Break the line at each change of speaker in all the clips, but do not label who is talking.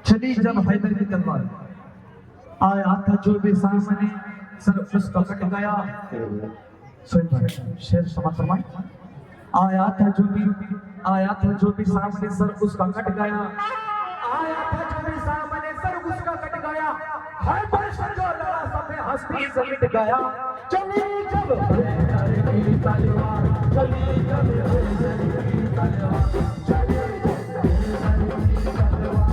चली जब हैदर की तलवार आया था जो भी सामने सर उसका कट गया। शेर समाप्त फरमाए। आया था जो भी सामने सर उसका कट गया। आया था जो भी सामने सर उसका कट गया। हर वर्ष जो लड़ा सब हस्ती से मिट गया। चली जब हैदर की तलवार, चली जब हैदर की तलवार, चली जब हैदर की तलवार।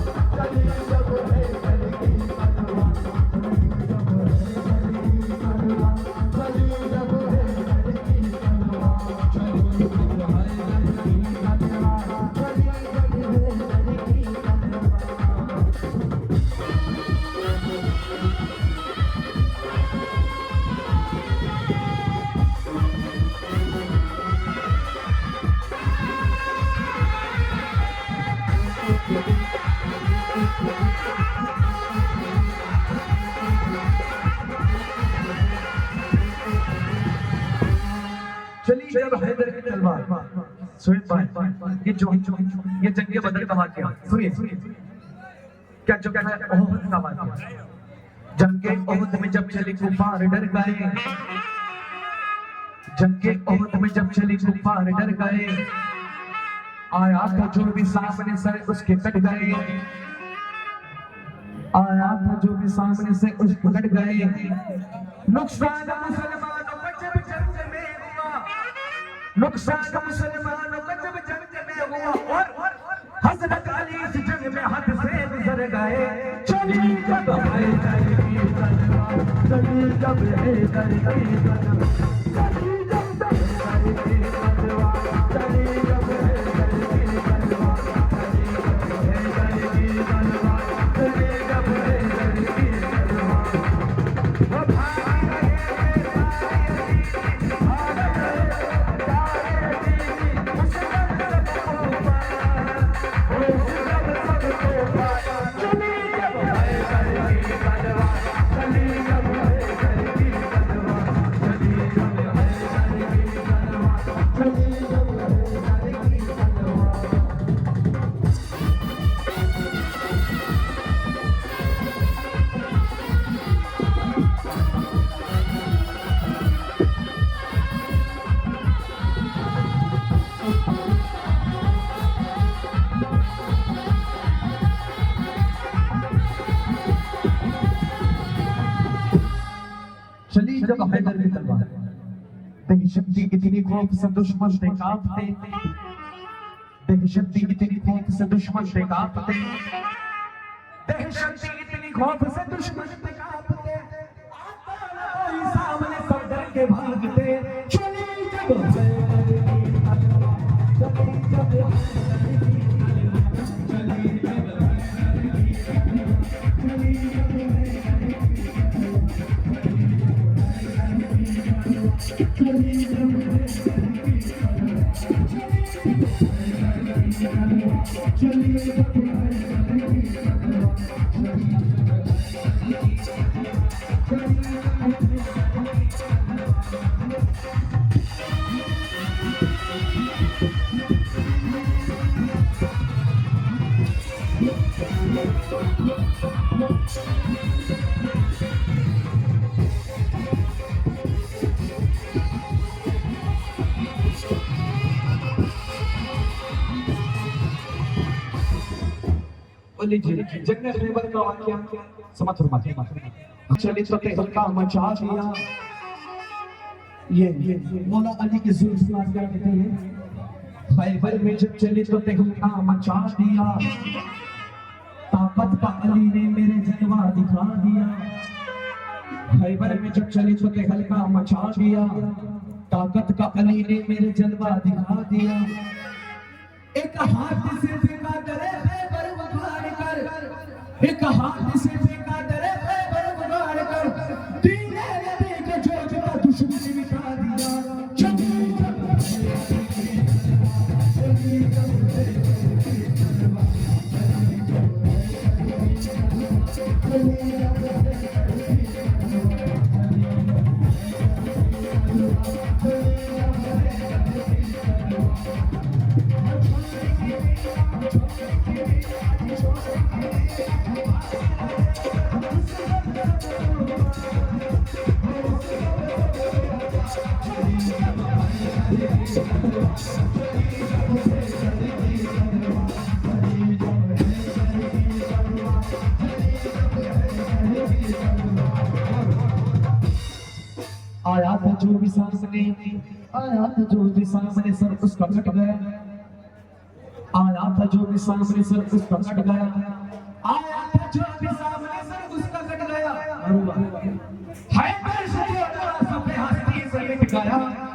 सुनिए भाई, ये जंगे बदर का वाकया सुनिए। क्या ओहद का वाकया। जंगे ओहद में जब चली कुफार डर गए। जंगे ओहद में जब चली कुफार डर गए। आया था जो भी सामने से उसके कट गए। आया था जो भी सामने से उसके कट गए। नुकसान मुसलमानों का जब जंग में हुआ। नुकसान मुसलमानों का जब जंग में हुआ। और हजरत अली इस जंग में हद से गुजर गए। चली जब हैदर की तलवार, चली जब हैदर की तलवार, चली जब हैदर की तलवार, चली जब हैदर की तलवार, चली जब हैदर की तलवार, चली जब हैदर की तलवार। वो भाग गए भाग गए जब हैदर की तलवार। देखिए शक्ति कितनी खौफ से दुश्मन से कांपते। देखिए शक्ति कितनी खौफ से दुश्मन से कांपते। देखिए शक्ति कितनी खौफ से दुश्मन से कांपते। कोई सामने सब डर के भागते। चली जब हैदर की तलवार, चली जब हैदर की तलवार, चली जब हैदर की तलवार, चली जब हैदर की जंगल खैबर का वाकया समझ चली तो हल्का मचा दिया। ये मौला अली की जुल्फ़ क्या कहते हैं। खैबर में जब चली तो हल्का मचा दिया। ताकत का अली ने मेरे जलवा दिखा दिया। खैबर में जब चली तो हल्का मचा दिया। ताकत का अली ने मेरे जलवा दिखा दिया। एक हाथ से फेंका डरे खैबर उखाड़ कर। एक हाथ से फेंका डरे खैबर उखाड़ कर। दीने नबी के जोश का दुश्मन मिटा आया था जो भी सामने, आया था जो भी सामने, सर उसका कट गया। आया था जो भी सामने, सर उसका कट गया। आया था जो भी सामने, सर उसका कट गया। है हस्ती से मिट गया।